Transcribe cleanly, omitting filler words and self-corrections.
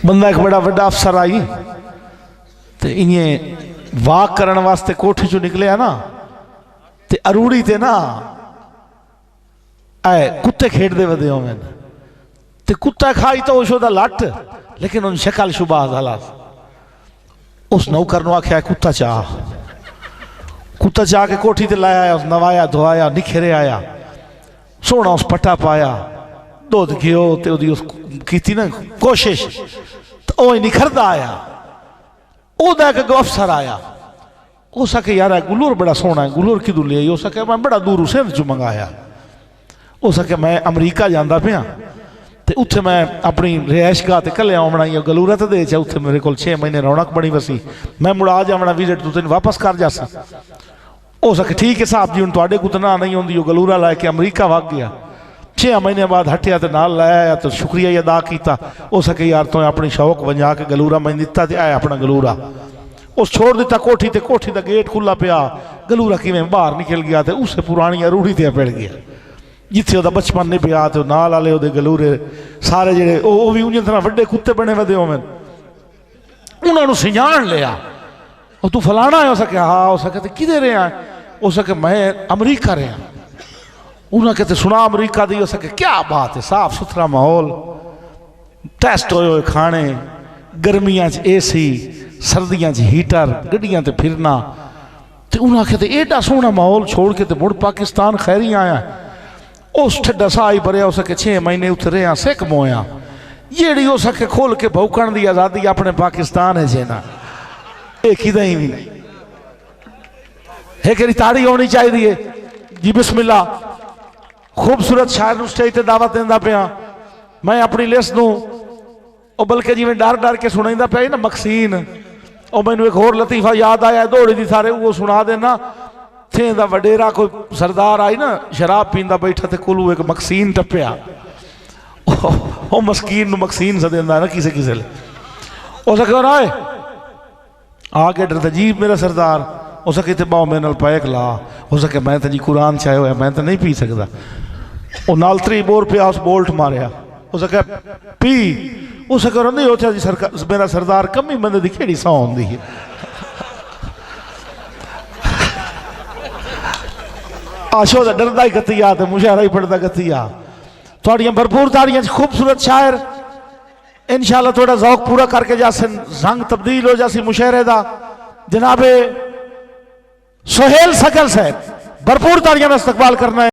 बंदा एक बड़ा वड्डा अफसर आई तो इं वाक करने वास्ते कोठी चो निकलिया ना ते अरूड़ी ते ना आए कुत्ते खेडते वधे होवन ते कुत्ता खाई तो उस लट लेकिन उन शक्ल शुबाज हालात उस नौकर ने आख्या कुत्ता चाह के कोठी ते लाया, उस नवाया धोया निखेरे आया, सोना उस पट्टा पाया, दुध घिओ ते उस की ना कोशिश तो वही निखरदा आया। ओदा एक अफसर आया, हो सके यार गुलूर बड़ा सोना है, गुलूर कि ले आई, हो सके मैं बड़ा दूर सिंध चो मंगाया, हो सके मैं अमरीका जाता पाया तो उत्थे मैं अपनी रिहायश गाह कलिया बनाई गलूरा तो दे उत्थे मेरे को 6 महीने रौनक बनी वसी, मैं मुड़ आ जावना विजिट तू तेन वापस कर जा सा। हो सके ठीक है साहब जी हूँ थोड़े को तो ना नहीं आती, गलूरा लैके अमरीका वग गया, 6 महीने बाद हटिया तो नाल लाया तो शुक्रिया ही अदा किया। हो सके यार तो अपनी शौक बजा के गलूरा मैं दिता तो आया अपना गलूरा उस छोड़ दिता कोठी ते, कोठी का गेट खुला पिया, गलूरा किवें बाहर निकल गया तो उस पुरानी रूढ़ी ते पिड़ गया जिथे वह बचपन नहीं पिया तो नाल वाले वो गलूरे सारे जेडे भी उंज तरह वड्डे कुत्ते बने वधे होवन उन्होंने सिंजान लिया, और तू फलाना है, हो सके हाँ, हो सके तो किधे रहा, हो सके मैं अमरीका रहा, उन्हें कहते सुना अमरीका दी, हो सके क्या बात है, साफ सुथरा माहौल, टेस्ट होए खाने, गर्मियां AC, सर्दियां हीटर, गड्डियां ते फिरना, तो उन्हें कहते एडा सोहना माहौल छोड़ के तो मुड़ पाकिस्तान खैरी आया। उस ठड्डा सा ही भरिया, हो सके 6 महीने उत्थे रहा, सिख मोया जेड़ी हो सके खोल के भौंकण की आज़ादी अपने पाकिस्तान है जेना एक ही भी नहीं। एक ताड़ी होनी चाहिए जी, बिस्मिल्ला। खूबसूरत शायर नूं स्टेज ते दावत देंदा पिया मैं अपनी लिस्ट नूं, और बल्कि जिवें डर डर के सुनाइंदा पिया ना मकसीन, और मैनूं एक होर लतीफा याद आया दौड़ी दी सारे वो सुना देना। थे दा वडेरा कोई सरदार आई ना शराब पींदा बैठा ते कोलू एक मकसीन टप्पिया, ओ मस्कीन नूं मकसीन सा देंदा ना किसे किसे ले, हो सके ना आके डरदा जी मेरा सरदार, हो सके तो बाओ मेरे नाल पैक ला, हो सके मैं तो जी कुरान चाहे हुआ मैं तो नहीं पी सकता, वो नाल 3 बोर पिया उस बोल्ट मारिया, हो सके पी, हो सके नहीं हो जी सरकार मेरा सरदार कमी बंदे की केड़ी सौ होंदी है। आशो का डरदा ही गतिया तो मुशायरा ही पढ़ता गतिया। थोड़ियां भरपूर ताड़ियां खूबसूरत शायर इंशाअल्लाह थोड़ा ज़ौक पूरा करके जासन, रंग तब्दील हो जासी मुशायरे दा। जनाबे सोहेल सकल साहब भरपूर ताड़ियां में इस्तकबाल करना है।